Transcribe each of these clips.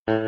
Bago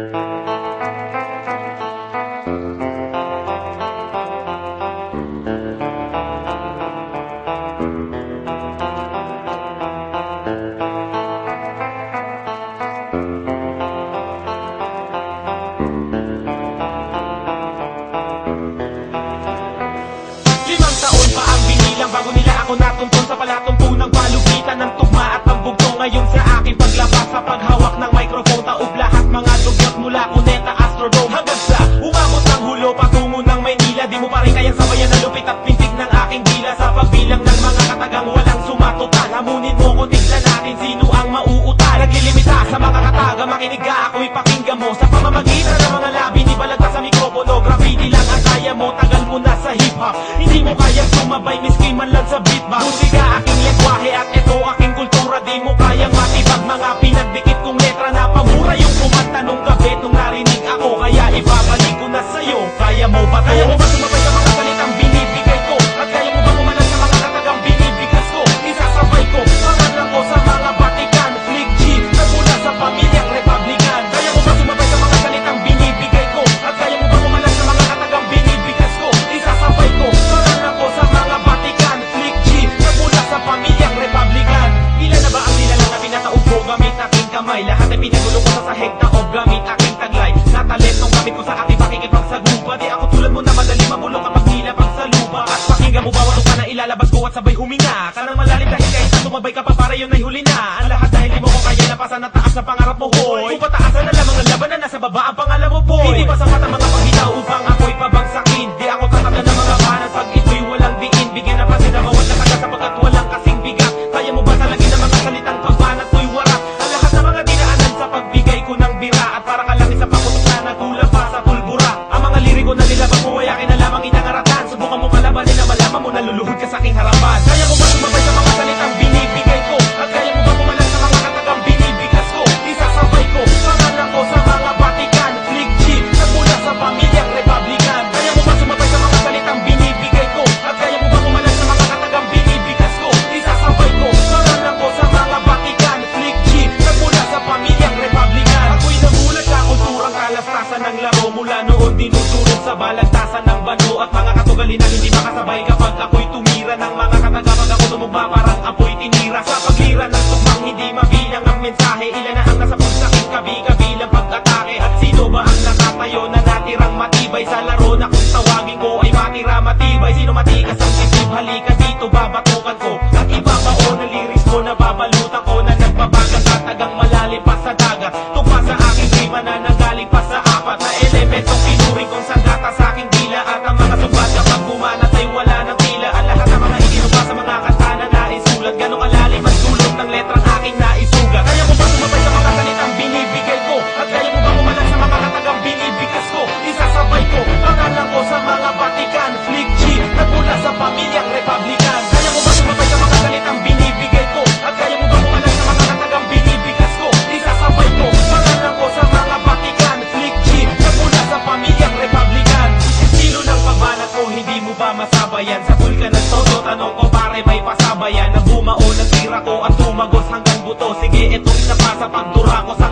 nila ako natuntun sa palatuntunang palugitan ng tugma at pagbugtong. Ngayon sa aking paglabas sa paghawak ng microphone, taob lahat mga dugyot mula Cuneta, Astrodome hanggang sa umabot ng hulo patungo ng Maynila. Di mo pa rin kayang sabayan na lupit at pintig ng aking dila sa pagbilang ng mga katagang walang sumatotal. Hamunin mo ko, tignan natin sino ang mauutal. Naglilimita sa mga kataga, makinig ka, ako'y pakinggan mo. Sa pamamagitan ng mga labi, di balagta sa mikropono. Graffiti lang ang kaya mo, tagal mo na sa hip-hop. Hindi mo kayang sumabay, miski man lang sa beatbox. Musika aking lengguwahe at ito aking kultura. Di mo kayang matibag mga pinagdikit kong letra na pamura yung kumanta nung gabi nung narinig ako. Kaya ibabalik ko na sa'yo. Kaya mo ba? Kaya mo ba sumabay sa mga salitang binibigay ko? At kaya mo ba umalan sa mga katagang binibigas ko? Isasabay ko, pangalan ko sa mga Vatican, Flick G, nagmula sa pamilyang Republican. Kaya mo ba sumabay sa mga salitang binibigay ko? At kaya mo ba umalan sa mga katagang binibigas ko? Isasabay ko, pangalan ko sa mga Vatican, Flick G, nagmula sa pamilyang Republican. Ilan na ba ang nilalang na pinataog ko gamit aking kamay? Lahat ay pinagulo ko sa sahig na o gamit aking taglay. Na talentong gamit ko sa ating pakikipagsagupa. Di ako tulad mo na madali mabulong kapag nilabang sa lupa. At pakinggan mo bawat ka na ilalabas ko at sabay huminga ka ng malalim dahil kahit na tumabay ka pa para yun ay huli na. Ang lahat dahil di mo ko kaya lapasan ang taas na pangarap mo, hoy. Kung pataasan na lamang ang laban na nasa baba ang pangalan mo, boy. Hindi pa sapat ang mga paghitaw upang ako'y pabagsakin. Di ako tatablan ng mga bahanan pag ito'y walang diin. Bigyan ng pansin na bawat nakaga sapagkat walang kasing bigat. Kaya mo ba talagin ang mga salitang pagbanat ko'y warak? Ang lahat ng mga dinaanan sa pagbigay ko ng bira. At parang alangin sa pakutok na nagulap pa sa pulbura. Ang mga liriko na nilabang mo ay akin na lamang inangaratan. Subukan mo kalabanin na malaman mo na luluhod ka sa aking harapan. Kaya mo ba sumabay sa mga salitang binibigay ko? At kaya mo ba pumalan sa mga katagang binibigas ko? Isasabay ko, pangalan ko sa mga Vatican, Flick G, nagmula sa pamilyang Republican. Kaya mo ba sumabay sa mga salitang binibigay ko? At kaya mo ba pumalan sa mga katagang binibigas ko? Isasabay ko, pangalan ko sa mga Vatican, Flick G, nagmula sa pamilyang Republican. Ako'y nagulat sa kulturang kalastasan ng laro. Mula noon dinudulog sa balagtasan ng bano at mga katugali na hindi makasabay kapag ako'y tumira ng mga kataga. Pag ako tumugma parang apo'y tinira sa paglira ng tugmang hindi mabilang ang mensahe. Ilan na ang nasa pagsaking kabi-kabilang pag-atake. At sino ba ang nakatayo na natirang matibay sa laro na kung tawagin ko ay matira matibay? Sino matigas ang isip? Halika dito, babatukan ko at ibabao na lyrics ko na babalutan ko na nagbabagang katagang malalim pa sa dagat. Tugma sa aking rima na nagaling pa sa apat na elementong pinuring kong sandata sa aking dila. At ang mga subat kapag bumanat ay wala ng tila. Ang lahat ng mga itinumpa sa mga kanta na naisulat. Ganong kalalim ang sulot ng letrang aking naisugat. Kaya mo ba sumabay sa mga salitang binibigay ko? At kaya mo ba umalan sa mga katagang binibigas ko? Isasabay ko, pangalan ko sa mga Vatican, Flick G, nagmula sa pamilyang Republican. Kaya mo ba sumabay sa mga salitang binibigay ko? At kaya mo ba umalan sa mga katagang binibigas ko? Isasabay ko, pangalan ko sa mga Vatican, Flick G, nagmula sa pamilyang Republican. Estilo ng pagbanat ko, hindi mo ba masabayan? Sa bulkan ng todo, tanong ko pare may pasabayan. Nang bumao ng tira ko at tumagos hanggang buto. Sige, ito isa pa sa pagdura ko sa